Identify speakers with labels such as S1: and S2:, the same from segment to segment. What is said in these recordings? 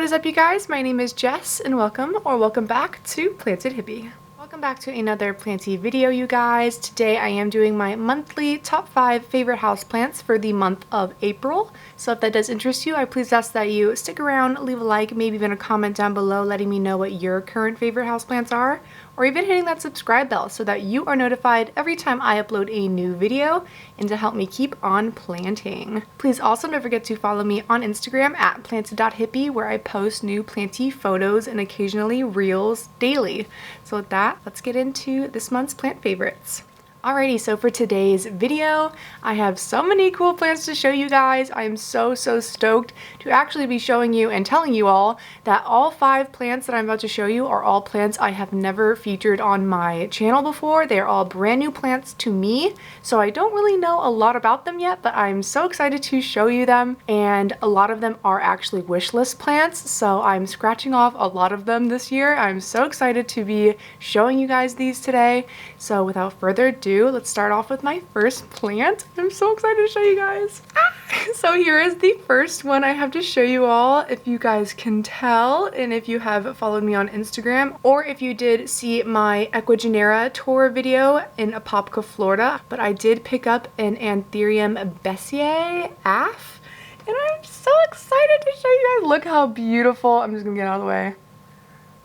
S1: What is up, you guys? My name is Jess and welcome back to Planted Hippie. Welcome back to another planty video, you guys. Today I am doing my monthly top 5 favorite houseplants for the month of April. So if that does interest you, I please ask that you stick around, leave a like, maybe even a comment down below letting me know what your current favorite houseplants are, or even hitting that subscribe bell so that you are notified every time I upload a new video and to help me keep on planting. Please also don't forget to follow me on Instagram at planted.hippie, where I post new planty photos and occasionally reels daily. So with that, let's get into this month's plant favorites. Alrighty, so for today's video, I have so many cool plants to show you guys. I am so stoked to actually be showing you and telling you all that all 5 plants that I'm about to show you are all plants I have never featured on my channel before. They are all brand new plants to me, so I don't really know a lot about them yet, but I'm so excited to show you them, and a lot of them are actually wishlist plants, so I'm scratching off a lot of them this year. I'm so excited to be showing you guys these today. So without further ado, let's start off with my first plant. I'm so excited to show you guys. So here is the first one I have to show you all, if you guys can tell, and if you have followed me on Instagram, or if you did see my Ecuagenera tour video in Apopka, Florida. But I did pick up an Anthurium Bessier AF, and I'm so excited to show you guys. Look how beautiful. I'm just gonna get out of the way.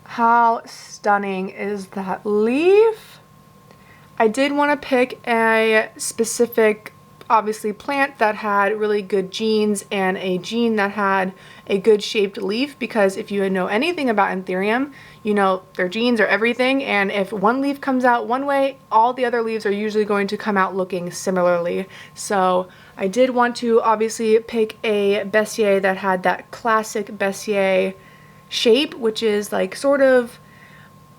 S1: How stunning is that leaf? I did want to pick a specific, obviously, plant that had really good genes and a gene that had a good shaped leaf, because if you know anything about Anthurium, you know their genes are everything, and if one leaf comes out one way, all the other leaves are usually going to come out looking similarly. So I did want to obviously pick a Bessier that had that classic Bessier shape, which is like sort of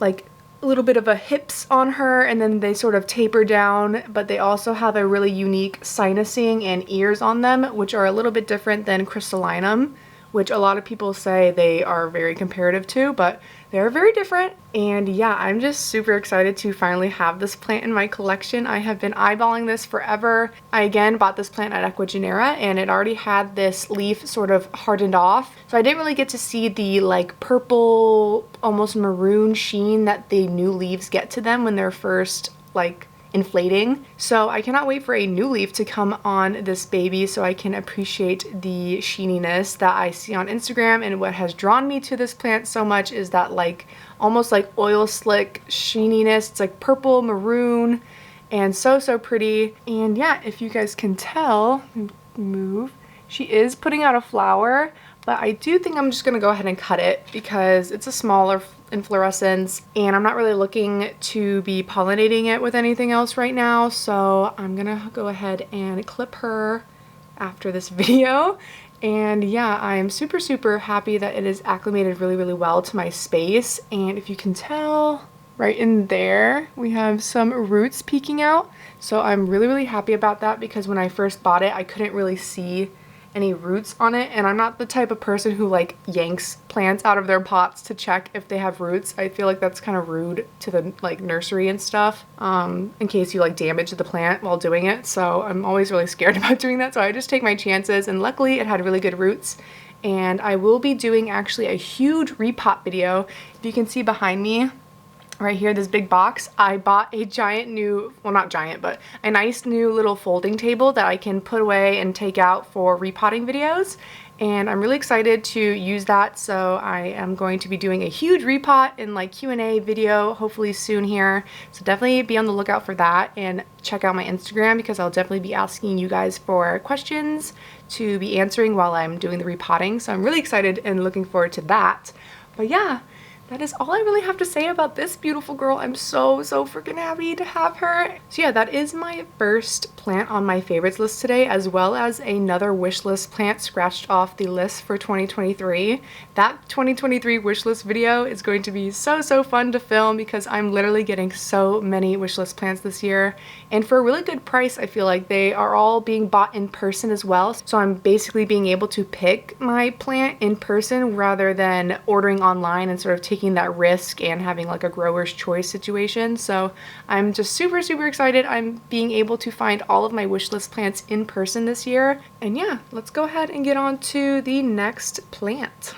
S1: like a little bit of a hips on her, and then they sort of taper down, but they also have a really unique sinusing and ears on them, which are a little bit different than crystallinum, which a lot of people say they are very comparative to, but they're very different. And yeah, I'm just super excited to finally have this plant in my collection. I have been eyeballing this forever. I again bought this plant at Ecuagenera, and it already had this leaf sort of hardened off, so I didn't really get to see the like purple, almost maroon sheen that the new leaves get to them when they're first like inflating. So I cannot wait for a new leaf to come on this baby so I can appreciate the sheeniness that I see on Instagram. And what has drawn me to this plant so much is that like almost like oil slick sheeniness. It's like purple, maroon, and so pretty. And yeah, if you guys can tell, move, she is putting out a flower, but I do think I'm just gonna go ahead and cut it because it's a smaller inflorescence and I'm not really looking to be pollinating it with anything else right now. So I'm gonna go ahead and clip her after this video. And yeah, I'm super happy that it is acclimated really well to my space. And if you can tell, right in there we have some roots peeking out. So I'm really happy about that, because when I first bought it I couldn't really see any roots on it, and I'm not the type of person who like yanks plants out of their pots to check if they have roots. I feel like that's kind of rude to the like nursery and stuff, in case you like damage the plant while doing it. So I'm always really scared about doing that, so I just take my chances, and luckily it had really good roots. And I will be doing actually a huge repot video. If you can see behind me right here, this big box, I bought a giant new, well not giant, but a nice new little folding table that I can put away and take out for repotting videos. And I'm really excited to use that, so I am going to be doing a huge repot and like Q&A video hopefully soon here. So definitely be on the lookout for that, and check out my Instagram, because I'll definitely be asking you guys for questions to be answering while I'm doing the repotting. So I'm really excited and looking forward to that. But yeah, that is all I really have to say about this beautiful girl. I'm so freaking happy to have her. So yeah, that is my first plant on my favorites list today, as well as another wish list plant scratched off the list for 2023. That 2023 wish list video is going to be so fun to film, because I'm literally getting so many wish list plants this year, and for a really good price. I feel like they are all being bought in person as well, so I'm basically being able to pick my plant in person rather than ordering online and sort of taking that risk and having like a grower's choice situation. So I'm just super excited. I'm being able to find all of my wish list plants in person this year. And yeah, let's go ahead and get on to the next plant.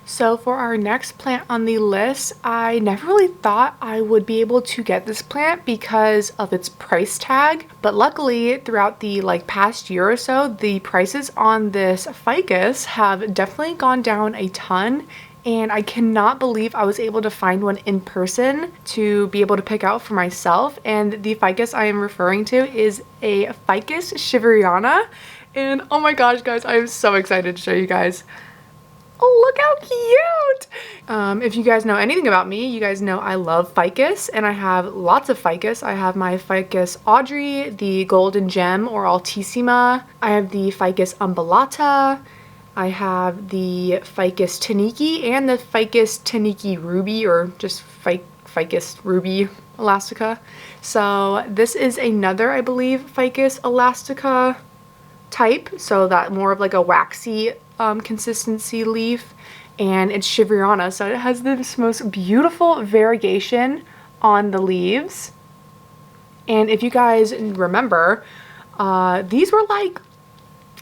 S1: So for our next plant on the list, I never really thought I would be able to get this plant because of its price tag, but luckily throughout the past year or so, the prices on this ficus have definitely gone down a ton. And I cannot believe I was able to find one in person to be able to pick out for myself. And the ficus I am referring to is a Ficus shiveriana. And oh my gosh, guys, I am so excited to show you guys. Oh, look how cute! If you guys know anything about me, you guys know I love ficus, and I have lots of ficus. I have my Ficus Audrey, the Golden Gem or Altissima. I have the Ficus Umbellata. I have the Ficus Taniki and the Ficus Taniki Ruby, or just Ficus Ruby Elastica. So this is another, I believe, Ficus Elastica type, so that more of like a waxy consistency leaf, and it's shiveriana, so it has this most beautiful variegation on the leaves. And if you guys remember, these were like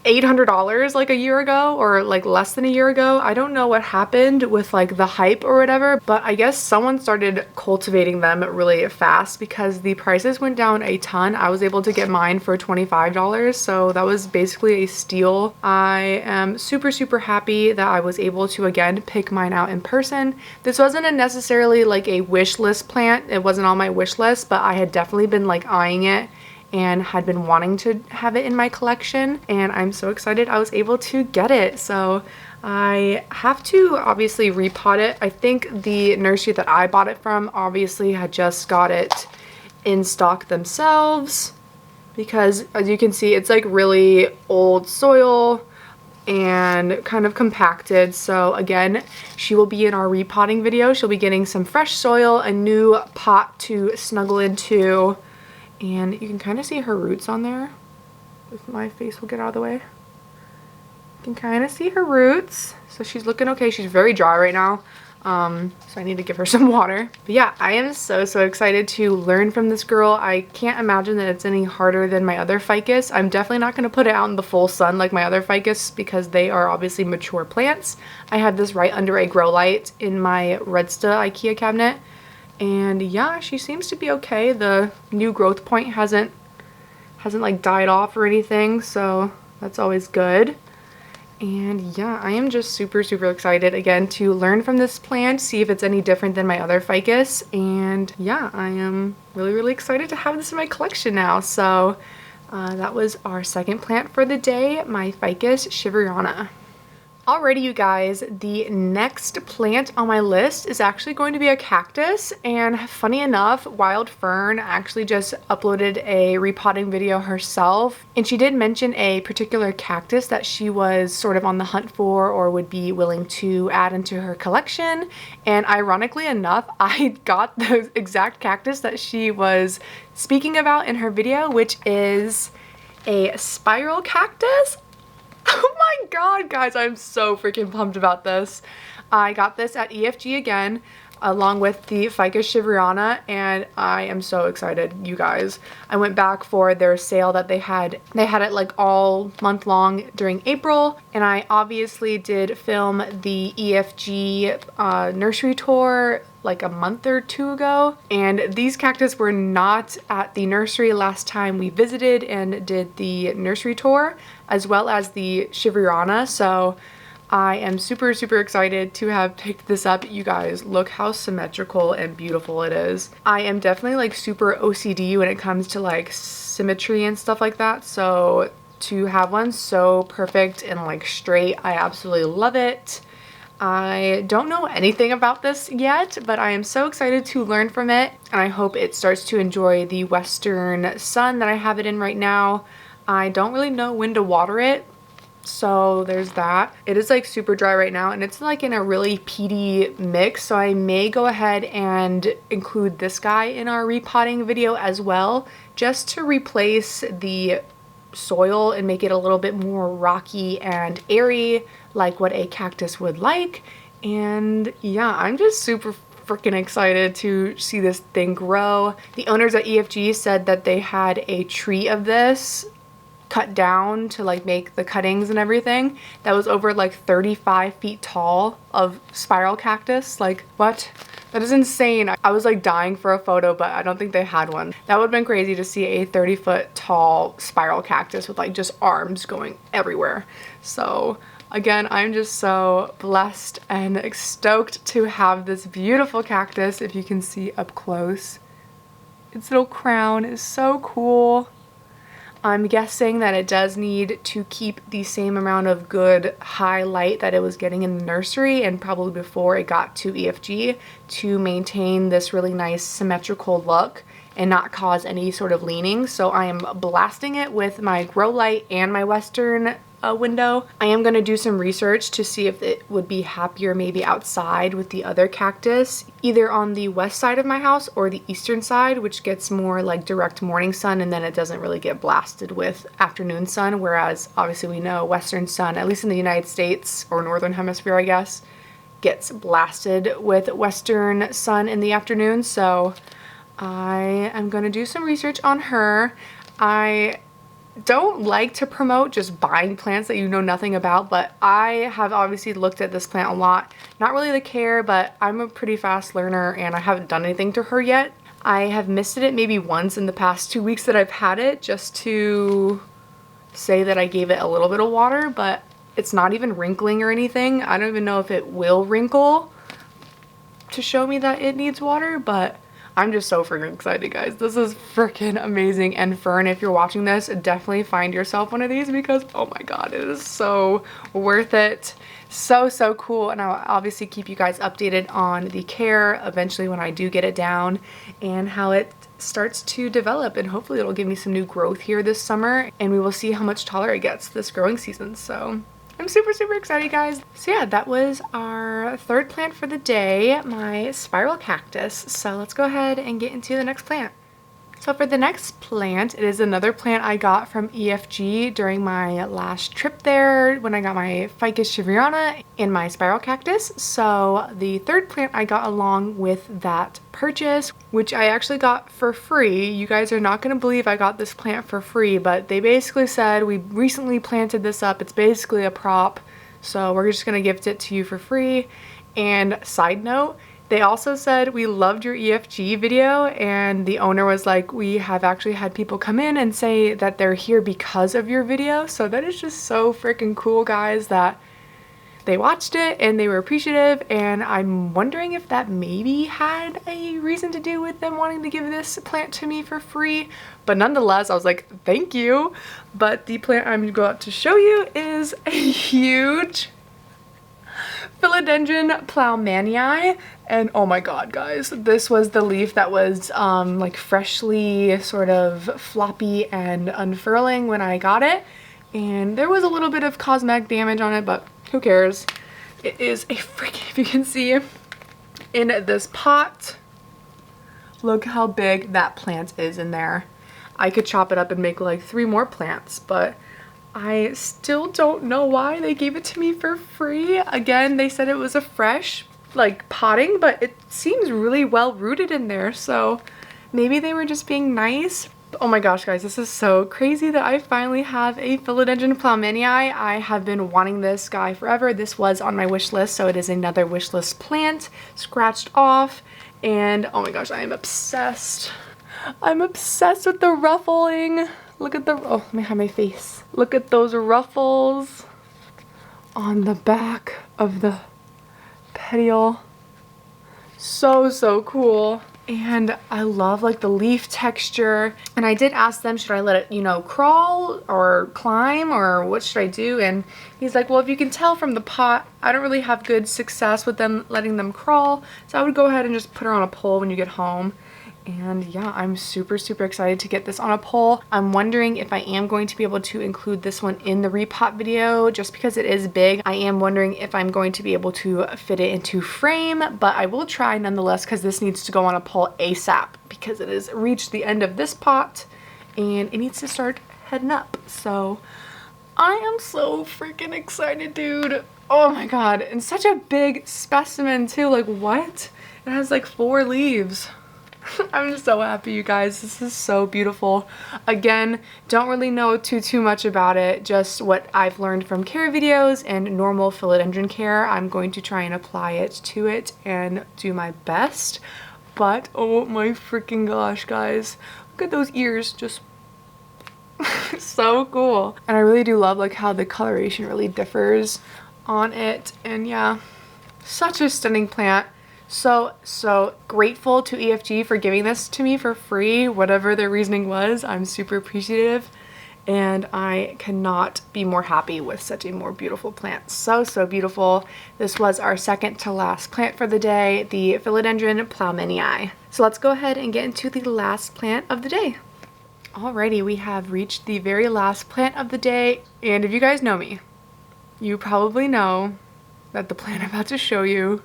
S1: $800 like a year ago, or like less than a year ago. I don't know what happened with like the hype or whatever, but I guess someone started cultivating them really fast because the prices went down a ton. I was able to get mine for $25, so that was basically a steal. I am super happy that I was able to again pick mine out in person. This wasn't necessarily like a wish list plant. It wasn't on my wish list, but I had definitely been like eyeing it and had been wanting to have it in my collection, and I'm so excited I was able to get it. So I have to obviously repot it. I think the nursery that I bought it from obviously had just got it in stock themselves, because as you can see, it's like really old soil and kind of compacted. So again, she will be in our repotting video. She'll be getting some fresh soil, a new pot to snuggle into, and you can kind of see her roots on there. If my face will get out of the way. You can kind of see her roots. So she's looking okay. She's very dry right now. So I need to give her some water. But yeah, I am so excited to learn from this girl. I can't imagine that it's any harder than my other ficus. I'm definitely not going to put it out in the full sun like my other ficus because they are obviously mature plants. I have this right under a grow light in my Redsta IKEA cabinet. And yeah, she seems to be okay. The new growth point hasn't like died off or anything, so that's always good. And yeah, I am just super excited again to learn from this plant, see if it's any different than my other ficus. And yeah, I am really excited to have this in my collection now. So that was our second plant for the day, my Ficus shiveriana. Alrighty, you guys, the next plant on my list is actually going to be a cactus, and funny enough, Wild Fern actually just uploaded a repotting video herself, and she did mention a particular cactus that she was sort of on the hunt for or would be willing to add into her collection. And ironically enough, I got the exact cactus that she was speaking about in her video, which is a spiral cactus. Oh my god, guys, I'm so freaking pumped about this. I got this at EFG again, along with the Ficus shiveriana, and I am so excited, you guys. I went back for their sale that they had. They had it like all month long during April, and I obviously did film the EFG nursery tour like a month or two ago, and these cactus were not at the nursery last time we visited and did the nursery tour, as well as the shiveriana. So I am super excited to have picked this up. You guys, look how symmetrical and beautiful it is. I am definitely like super OCD when it comes to like symmetry and stuff like that, so to have one so perfect and like straight, I absolutely love it. I don't know anything about this yet, but I am so excited to learn from it, and I hope it starts to enjoy the western sun that I have it in right now. I don't really know when to water it, so there's that. It is like super dry right now, and it's like in a really peaty mix, so I may go ahead and include this guy in our repotting video as well, just to replace the soil and make it a little bit more rocky and airy like what a cactus would like. And yeah, I'm just super freaking excited to see this thing grow. The owners at EFG said that they had a tree of this cut down to like make the cuttings and everything, that was over like 35 feet tall of spiral cactus. Like, what? That is insane. I was like dying for a photo, but I don't think they had one. That would have been crazy to see a 30-foot tall spiral cactus with like just arms going everywhere. So again, I'm just so blessed and stoked to have this beautiful cactus. If you can see up close, its little crown is so cool. I'm guessing that it does need to keep the same amount of good high light that it was getting in the nursery and probably before it got to EFG to maintain this really nice symmetrical look and not cause any sort of leaning. So I am blasting it with my grow light and my Western window. I am going to do some research to see if it would be happier maybe outside with the other cactus, either on the west side of my house or the eastern side, which gets more like direct morning sun and then it doesn't really get blasted with afternoon sun, whereas obviously we know western sun, at least in the United States or northern hemisphere I guess, gets blasted with western sun in the afternoon. So I am going to do some research on her. I don't like to promote just buying plants that you know nothing about, but I have obviously looked at this plant a lot. Not really the care, but I'm a pretty fast learner and I haven't done anything to her yet. I have misted it maybe once in the past 2 weeks that I've had it, just to say that I gave it a little bit of water, but it's not even wrinkling or anything. I don't even know if it will wrinkle to show me that it needs water, but I'm just so freaking excited, guys. This is freaking amazing. And Fern, if you're watching this, definitely find yourself one of these because, oh my god, it is so worth it. So cool. And I'll obviously keep you guys updated on the care eventually when I do get it down and how it starts to develop, and hopefully it'll give me some new growth here this summer and we will see how much taller it gets this growing season. So I'm super excited, guys. So yeah, that was our third plant for the day, my spiral cactus. So let's go ahead and get into the next plant. So for the next plant, it is another plant I got from EFG during my last trip there when I got my Ficus shiveana and my spiral cactus. So the third plant I got along with that purchase, which I actually got for free. You guys are not going to believe I got this plant for free, but they basically said, we recently planted this up. It's basically a prop, so we're just going to gift it to you for free. And side note, they also said, we loved your EFG video, and the owner was like, we have actually had people come in and say that they're here because of your video. So that is just so freaking cool, guys, that they watched it and they were appreciative, and I'm wondering if that maybe had a reason to do with them wanting to give this plant to me for free. But nonetheless, I was like, thank you. But the plant I'm going to show you is a huge Philodendron Plowmanii, and oh my god, guys, this was the leaf that was like freshly sort of floppy and unfurling when I got it, and there was a little bit of cosmetic damage on it, but who cares. It is a freaking, if you can see in this pot, look how big that plant is in there. I could chop it up and make like 3 more plants, but I still don't know why they gave it to me for free. Again, they said it was a fresh like potting, but it seems really well rooted in there, so maybe they were just being nice. Oh my gosh, guys, this is so crazy that I finally have a Philodendron Plowmanii. I have been wanting this guy forever. This was on my wish list, so it is another wish list plant scratched off, and oh my gosh, I am obsessed. I'm obsessed with the ruffling. Look at the, oh, let me hide my face. Look at those ruffles on the back of the petiole. So cool. And I love like the leaf texture. And I did ask them, should I let it, you know, crawl or climb, or what should I do? And he's like, well, if you can tell from the pot, I don't really have good success with them letting them crawl. So I would go ahead and just put her on a pole when you get home. And yeah, I'm super excited to get this on a pole. I'm wondering if I am going to be able to include this one in the repot video just because it is big. I am wondering if I'm going to be able to fit it into frame, but I will try nonetheless because this needs to go on a pole ASAP because it has reached the end of this pot and it needs to start heading up. So I am so freaking excited, dude. Oh my god, and such a big specimen too. Like, what? It has like 4 leaves. I'm so happy, you guys. This is so beautiful. Again, don't really know too much about it, just what I've learned from care videos and normal philodendron care. I'm going to try and apply it to it and do my best. But oh my freaking gosh, guys. Look at those ears, just so cool. And I really do love like how the coloration really differs on it. And yeah, such a stunning plant. So grateful to EFG for giving this to me for free, whatever their reasoning was. I'm super appreciative, and I cannot be more happy with such a more beautiful plant. So beautiful. This was our second to last plant for the day, the philodendron plowmanii. So let's go ahead and get into the last plant of the day. Alrighty, we have reached the very last plant of the day, and if you guys know me, you probably know that the plant I'm about to show you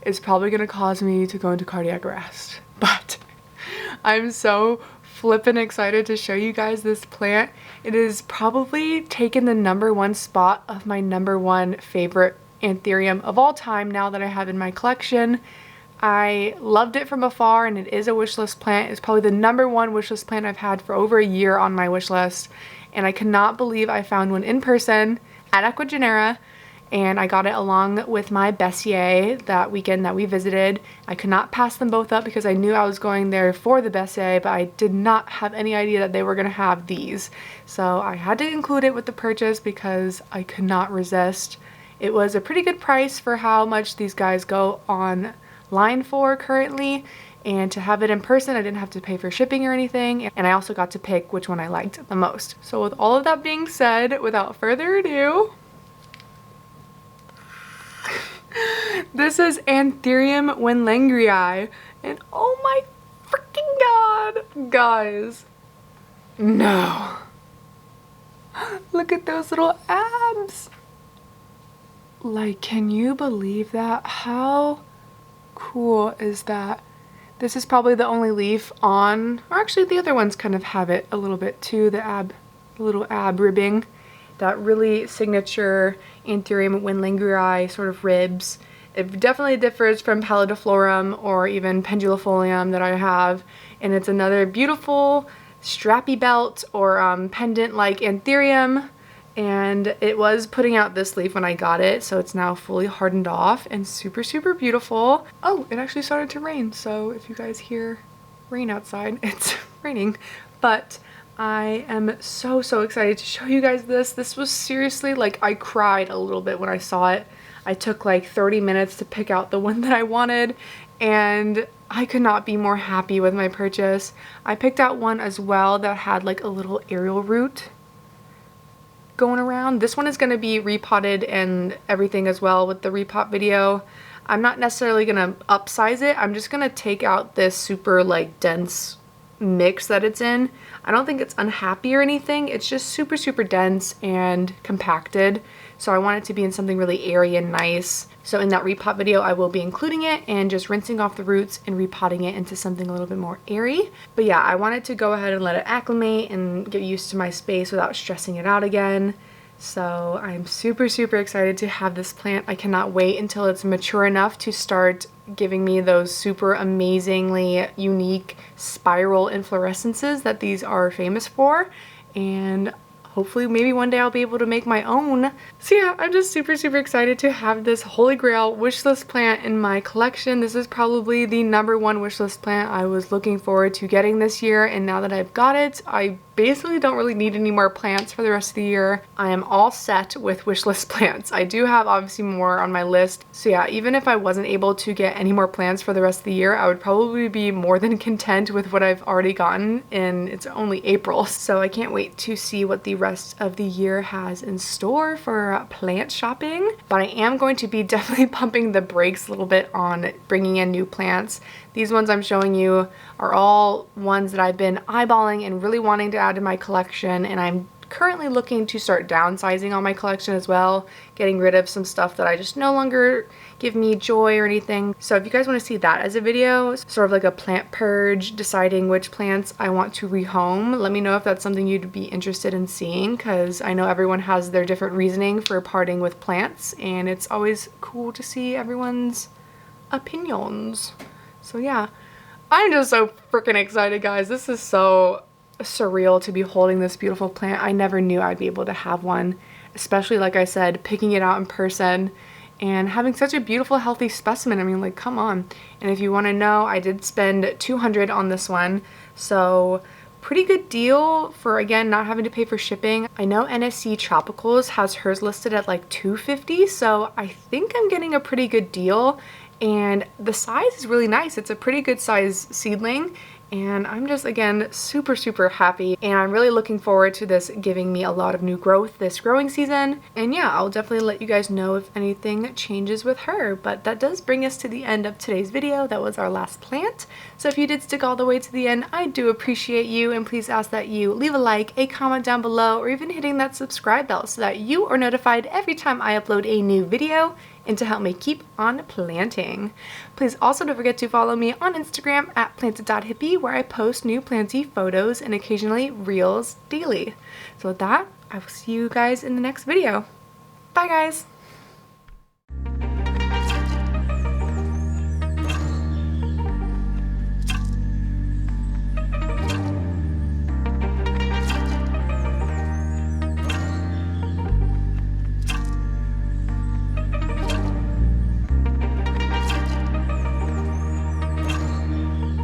S1: is probably going to cause me to go into cardiac arrest. But I'm so flippin' excited to show you guys this plant. It is probably taken the #1 spot of my #1 favorite anthurium of all time now that I have in my collection. I loved it from afar, and it is a wishlist plant. It's probably the #1 wishlist plant I've had for over a year on my wish list, and I cannot believe I found one in person at Aquagenera. And I got it along with my Bessier that weekend that we visited. I could not pass them both up because I knew I was going there for the Bessier, but I did not have any idea that they were going to have these. So I had to include it with the purchase because I could not resist. It was a pretty good price for how much these guys go online for currently. And to have it in person, I didn't have to pay for shipping or anything. And I also got to pick which one I liked the most. So with all of that being said, without further ado, this is Anthurium winlengrii, and oh my freaking god, guys, no, look at those little abs. Like, can you believe that? How cool is that? This is probably the only leaf on, or actually the other ones kind of have it a little bit too, the little ab ribbing. That really signature Anthurium winlengrii sort of ribs. It definitely differs from Pallidiflorum or even Pendulifolium that I have, and it's another beautiful strappy belt or pendant like Anthurium, and it was putting out this leaf when I got it, so it's now fully hardened off and super beautiful. Oh, it actually started to rain, so if you guys hear rain outside, it's raining, but I am so excited to show you guys this. This was seriously, like, I cried a little bit when I saw it. I took like 30 minutes to pick out the one that I wanted, and I could not be more happy with my purchase. I picked out one as well that had like a little aerial root going around. This one is going to be repotted and everything as well with the repot video. I'm not necessarily going to upsize it. I'm just going to take out this super like dense mix that it's in. I don't think it's unhappy or anything. It's just super dense and compacted. So I want it to be in something really airy and nice. So in that repot video, I will be including it and just rinsing off the roots and repotting it into something a little bit more airy. But yeah, I wanted to go ahead and let it acclimate and get used to my space without stressing it out again. So I'm super excited to have this plant. I cannot wait until it's mature enough to start giving me those super amazingly unique spiral inflorescences that these are famous for. And hopefully maybe one day I'll be able to make my own. So yeah, I'm just super excited to have this holy grail wishlist plant in my collection. This is probably the #1 wishlist plant I was looking forward to getting this year, and now that I've got it, I basically don't really need any more plants for the rest of the year. I am all set with wishlist plants. I do have obviously more on my list, so yeah, even if I wasn't able to get any more plants for the rest of the year, I would probably be more than content with what I've already gotten, and it's only April, so I can't wait to see what the rest of the year has in store for plant shopping. But I am going to be definitely pumping the brakes a little bit on bringing in new plants. These ones I'm showing you are all ones that I've been eyeballing and really wanting to add to my collection, and I'm currently looking to start downsizing on my collection as well, getting rid of some stuff that I just no longer give me joy or anything. So if you guys want to see that as a video, sort of like a plant purge, deciding which plants I want to rehome, let me know if that's something you'd be interested in seeing, because I know everyone has their different reasoning for parting with plants, and it's always cool to see everyone's opinions. So yeah, I'm just so freaking excited, guys. This is so surreal to be holding this beautiful plant. I never knew I'd be able to have one, especially like I said, picking it out in person and having such a beautiful, healthy specimen. I mean, like, come on. And if you want to know, I did spend $200 on this one, so pretty good deal for, again, not having to pay for shipping. I know NSC Tropicals has hers listed at like $250, so I think I'm getting a pretty good deal. And the size is really nice. It's a pretty good size seedling, and I'm just, again, super, super happy. And I'm really looking forward to this giving me a lot of new growth this growing season. And yeah, I'll definitely let you guys know if anything changes with her. But that does bring us to the end of today's video. That was our last plant. So if you did stick all the way to the end, I do appreciate you. And please ask that you leave a like, a comment down below, or even hitting that subscribe bell so that you are notified every time I upload a new video, and to help me keep on planting. Please also don't forget to follow me on Instagram at planted.hippie, where I post new planty photos and occasionally reels daily. So with that, I will see you guys in the next video. Bye guys!